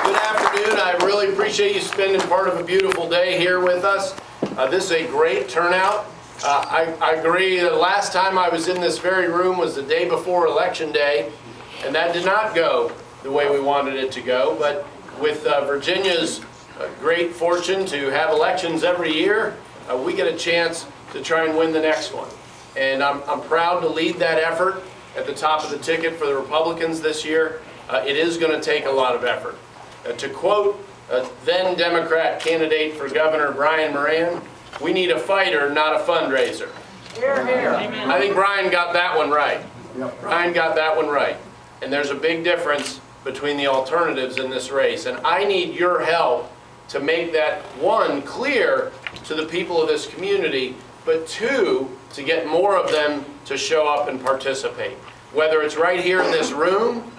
Good afternoon. I really appreciate you spending part of a beautiful day here with us. This is a great turnout. I agree, the last time I was in this very room was the day before Election Day, and that did not go the way we wanted it to go. But with Virginia's great fortune to have elections every year, we get a chance to try and win the next one. And I'm proud to lead that effort at the top of the ticket for the Republicans this year. It is going to take a lot of effort. To quote then Democrat candidate for Governor Brian Moran, we need a fighter, not a fundraiser. Hear, hear. I think Brian got that one right. Brian got that one right. And there's a big difference between the alternatives in this race. And I need your help to make that, one, clear to the people of this community, but two, to get more of them to show up and participate. Whether it's right here in this room,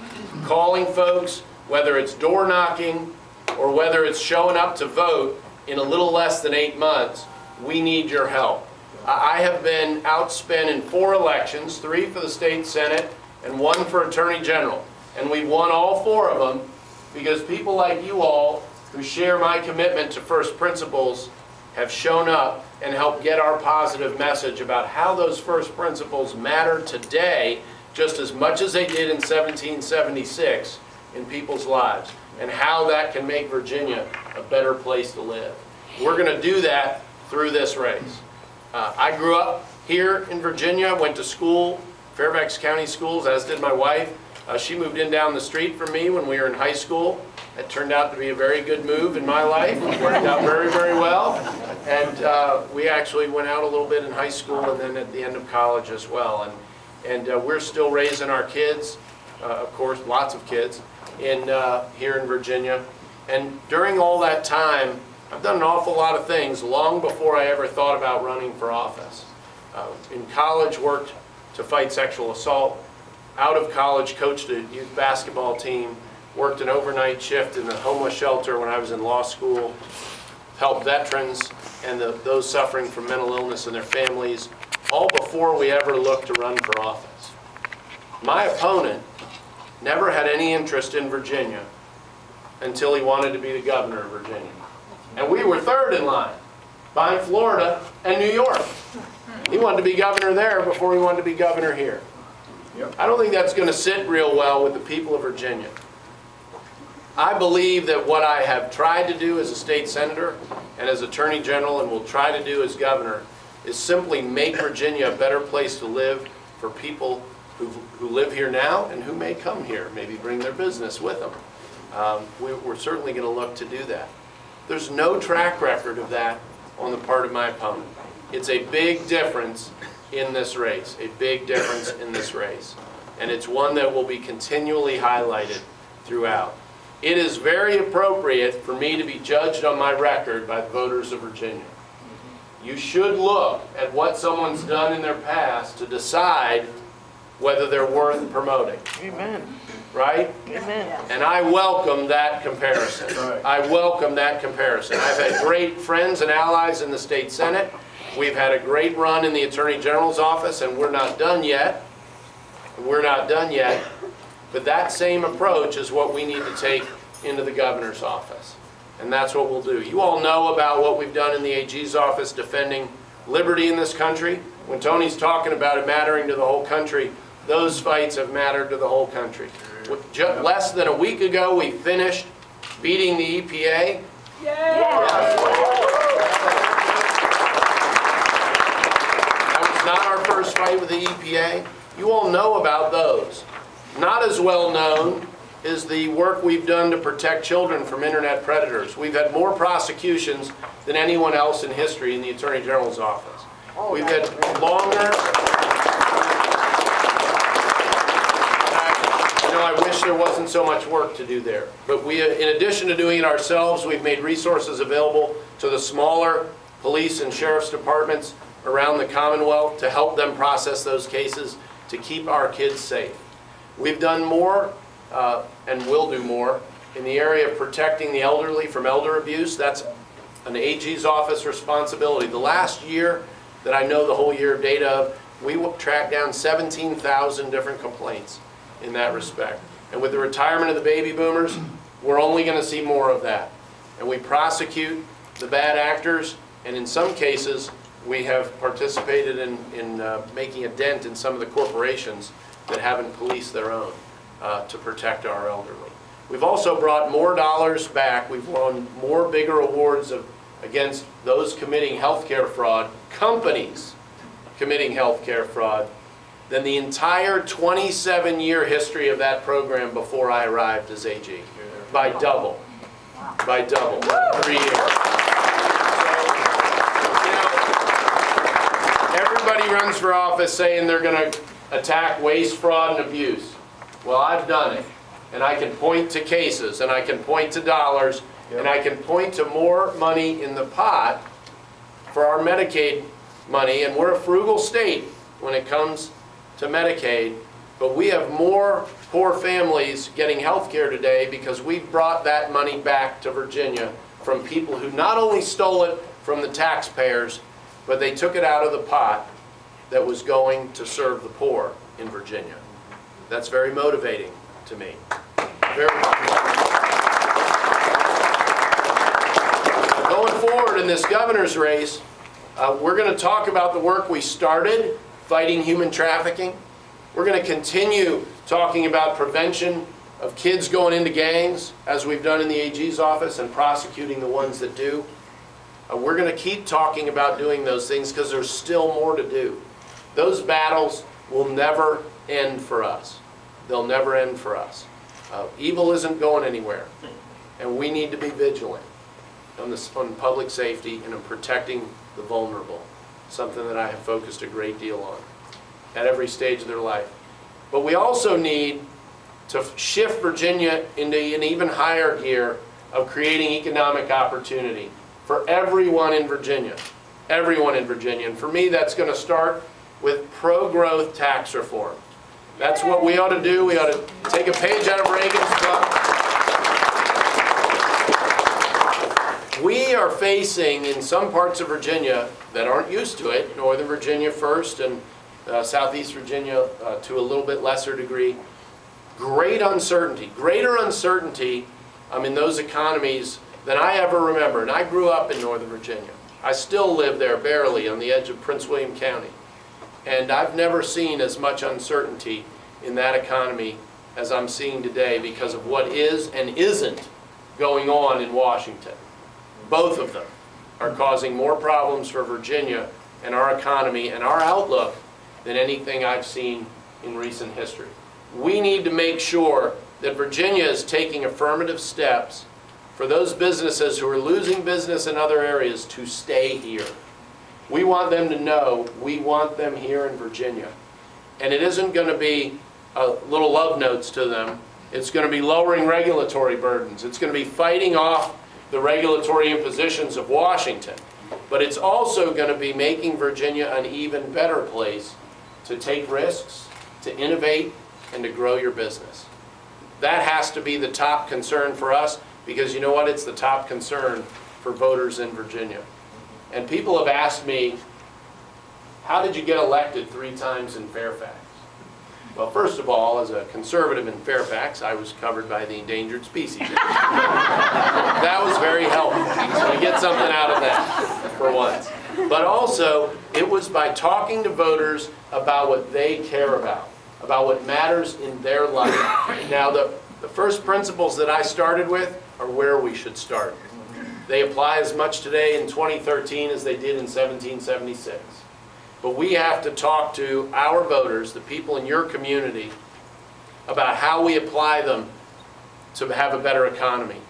calling folks, whether it's door knocking, or whether it's showing up to vote in a little less than 8 months, we need your help. I have been outspent in 4 elections, 3 for the state senate and 1 for Attorney General. And we've won all 4 of them because people like you all who share my commitment to first principles have shown up and helped get our positive message about how those first principles matter today just as much as they did in 1776 in people's lives, and how that can make Virginia a better place to live. We're going to do that through this race. I grew up here in Virginia, went to school, Fairfax County Schools, as did my wife. She moved in down the street from me when we were in high school. It turned out to be a very good move in my life. It worked out very, very well. And we actually went out a little bit in high school and then at the end of college as well. And we're still raising our kids, of course, lots of kids, here in Virginia. And during all that time, I've done an awful lot of things long before I ever thought about running for office. In college, worked to fight sexual assault. Out of college, coached a youth basketball team. Worked an overnight shift in the homeless shelter when I was in law school. Helped veterans and those suffering from mental illness and their families, all before we ever looked to run for office. My opponent never had any interest in Virginia until he wanted to be the governor of Virginia. And we were third in line, behind Florida and New York. He wanted to be governor there before he wanted to be governor here. I don't think that's going to sit real well with the people of Virginia. I believe that what I have tried to do as a state senator and as Attorney General and will try to do as governor is simply make Virginia a better place to live for people who live here now and who may come here, maybe bring their business with them. We're certainly going to look to do that. There's no track record of that on the part of my opponent. It's a big difference in this race, a big difference in this race. And it's one that will be continually highlighted throughout. It is very appropriate for me to be judged on my record by the voters of Virginia. You should look at what someone's done in their past to decide whether they're worth promoting. Amen. Right? Amen. And I welcome that comparison. I welcome that comparison. I've had great friends and allies in the state senate. We've had a great run in the Attorney General's office, and we're not done yet. We're not done yet. But that same approach is what we need to take into the governor's office. And that's what we'll do. You all know about what we've done in the AG's office defending liberty in this country. When Tony's talking about it mattering to the whole country, those fights have mattered to the whole country. Just less than a week ago, we finished beating the EPA. That was not our first fight with the EPA. You all know about those. Not as well known is the work we've done to protect children from internet predators. We've had more prosecutions than anyone else in history in the Attorney General's office. We've had longer. I wish there wasn't so much work to do there. But we, in addition to doing it ourselves, we've made resources available to the smaller police and sheriff's departments around the Commonwealth to help them process those cases to keep our kids safe. We've done more and will do more in the area of protecting the elderly from elder abuse. That's an AG's office responsibility. The last year that I know the whole year of data of, we tracked down 17,000 different complaints in that respect. And with the retirement of the baby boomers, we're only going to see more of that. And we prosecute the bad actors, and in some cases, we have participated in making a dent in some of the corporations that haven't policed their own to protect our elderly. We've also brought more dollars back. We've won more bigger awards against those committing healthcare fraud, companies committing healthcare fraud, than the entire 27-year history of that program before I arrived as AG. By double. By double. 3 years. So, everybody runs for office saying they're going to attack waste, fraud, and abuse. Well, I've done it. And I can point to cases, and I can point to dollars, and I can point to more money in the pot for our Medicaid money. And we're a frugal state when it comes to Medicaid, but we have more poor families getting health care today because we've brought that money back to Virginia from people who not only stole it from the taxpayers, but they took it out of the pot that was going to serve the poor in Virginia. That's very motivating to me. Very motivating. Going forward in this governor's race, we're going to talk about the work we started fighting human trafficking. We're going to continue talking about prevention of kids going into gangs, as we've done in the AG's office, and prosecuting the ones that do. We're going to keep talking about doing those things because there's still more to do. Those battles will never end for us. They'll never end for us. Evil isn't going anywhere, and we need to be vigilant on public safety and on protecting the vulnerable, something that I have focused a great deal on at every stage of their life. But we also need to shift Virginia into an even higher gear of creating economic opportunity for everyone in Virginia. Everyone in Virginia. And for me, that's going to start with pro-growth tax reform. That's what we ought to do. We ought to take a page out of Reagan's book. We are facing, in some parts of Virginia that aren't used to it, Northern Virginia first and Southeast Virginia to a little bit lesser degree, great uncertainty, greater uncertainty in those economies than I ever remember. And I grew up in Northern Virginia. I still live there barely on the edge of Prince William County. And I've never seen as much uncertainty in that economy as I'm seeing today because of what is and isn't going on in Washington. Both of them are causing more problems for Virginia and our economy and our outlook than anything I've seen in recent history. We need to make sure that Virginia is taking affirmative steps for those businesses who are losing business in other areas to stay here. We want them to know we want them here in Virginia. And it isn't going to be little love notes to them. It's going to be lowering regulatory burdens. It's going to be fighting off the regulatory impositions of Washington. But it's also going to be making Virginia an even better place to take risks, to innovate, and to grow your business. That has to be the top concern for us because you know what? It's the top concern for voters in Virginia. And people have asked me, how did you get elected 3 times in Fairfax? Well, first of all, as a conservative in Fairfax, I was covered by the Endangered Species Act. That was very helpful. So I get something out of that for once. But also, it was by talking to voters about what they care about what matters in their life. Now, the first principles that I started with are where we should start. They apply as much today in 2013 as they did in 1776. But we have to talk to our voters, the people in your community, about how we apply them to have a better economy,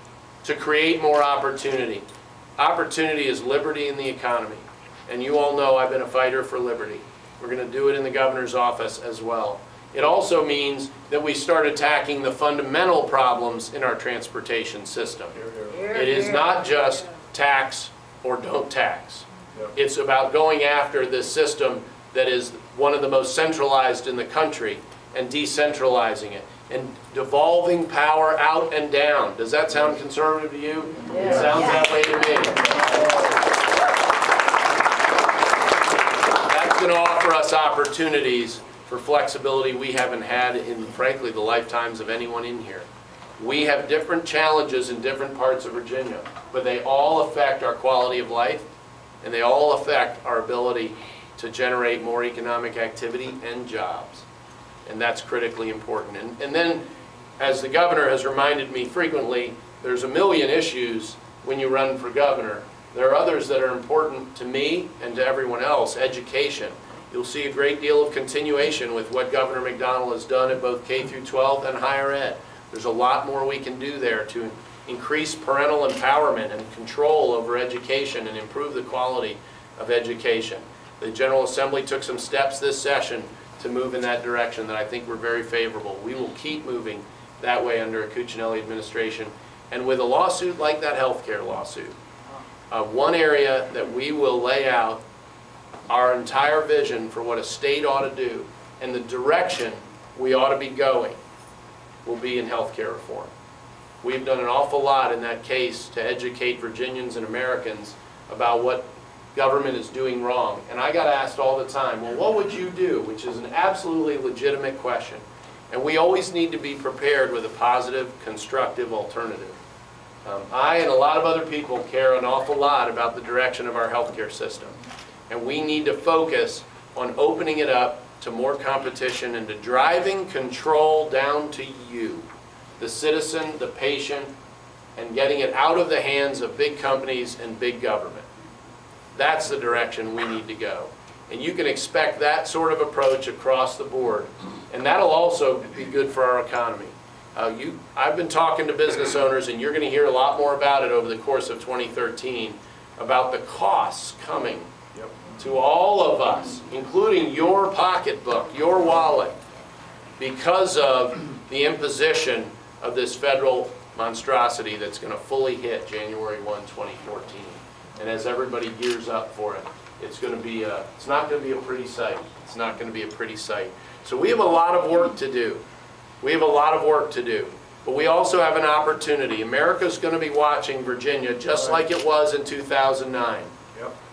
to create more opportunity. Opportunity is liberty in the economy. And you all know I've been a fighter for liberty. We're going to do it in the governor's office as well. It also means that we start attacking the fundamental problems in our transportation system. It is not just tax or don't tax. It's about going after this system that is one of the most centralized in the country and decentralizing it and devolving power out and down. Does that sound conservative to you? It sounds that way to me. That's going to offer us opportunities for flexibility we haven't had in, frankly, the lifetimes of anyone in here. We have different challenges in different parts of Virginia, but they all affect our quality of life, and they all affect our ability to generate more economic activity and jobs. And that's critically important. And then, as the governor has reminded me frequently, there's a million issues when you run for governor. There are others that are important to me and to everyone else. Education. You'll see a great deal of continuation with what Governor McDonnell has done at both K through 12 and higher ed. There's a lot more we can do there to increase parental empowerment and control over education and improve the quality of education. The General Assembly took some steps this session to move in that direction that I think were very favorable. We will keep moving that way under a Cuccinelli administration. And with a lawsuit like that healthcare lawsuit, one area that we will lay out our entire vision for what a state ought to do and the direction we ought to be going will be in healthcare reform. We've done an awful lot in that case to educate Virginians and Americans about what government is doing wrong. And I got asked all the time, well, what would you do? Which is an absolutely legitimate question. And we always need to be prepared with a positive, constructive alternative. I and a lot of other people care an awful lot about the direction of our healthcare system. And we need to focus on opening it up to more competition and to driving control down to you, the citizen, the patient, and getting it out of the hands of big companies and big government. That's the direction we need to go. And you can expect that sort of approach across the board. And that'll also be good for our economy. I've been talking to business owners, and you're going to hear a lot more about it over the course of 2013, about the costs coming to all of us, including your pocketbook, your wallet, because of the imposition of this federal monstrosity that's going to fully hit January 1, 2014. And as everybody gears up for it, it's going to be it's not going to be a pretty sight. It's not going to be a pretty sight. So we have a lot of work to do. We have a lot of work to do. But we also have an opportunity. America's going to be watching Virginia just like it was in 2009.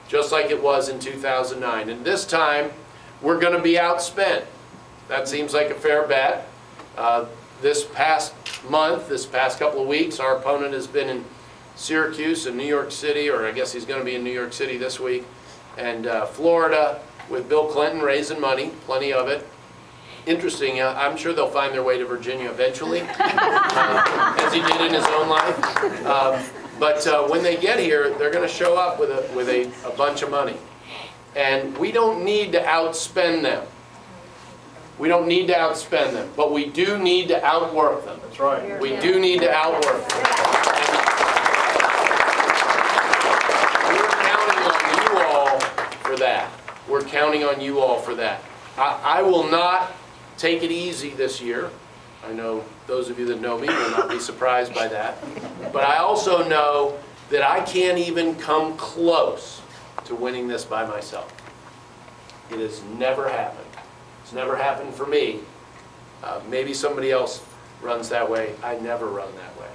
Just like it was in 2009. And this time, we're going to be outspent. That seems like a fair bet. This past month, this past couple of weeks, our opponent has been in Syracuse and New York City, or I guess he's going to be in New York City this week, and Florida with Bill Clinton raising money, plenty of it. Interesting, I'm sure they'll find their way to Virginia eventually, as he did in his own life. But when they get here, they're going to show up with a bunch of money. And we don't need to outspend them. We don't need to outspend them, but we do need to outwork them. That's right. We do need to outwork them. And we're counting on you all for that. We're counting on you all for that. I will not take it easy this year. I know those of you that know me will not be surprised by that. But I also know that I can't even come close to winning this by myself. It has never happened. It's never happened for me. Maybe somebody else runs that way. I never run that way.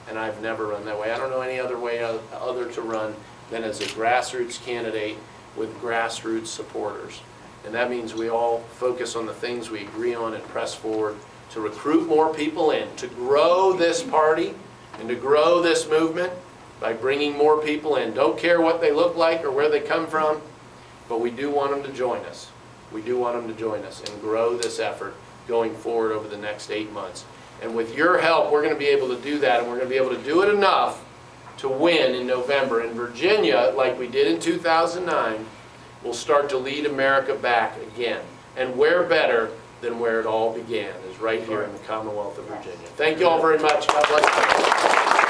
And I've never run that way. I don't know any other way other to run than as a grassroots candidate with grassroots supporters. And that means we all focus on the things we agree on and press forward to recruit more people in, to grow this party and to grow this movement by bringing more people in. Don't care what they look like or where they come from, but we do want them to join us. We do want them to join us and grow this effort going forward over the next 8 months. And with your help, we're going to be able to do that, and we're going to be able to do it enough to win in November. And Virginia, like we did in 2009, will start to lead America back again. And where better than where it all began, is right here in the Commonwealth of Virginia. Thank you all very much. God bless you.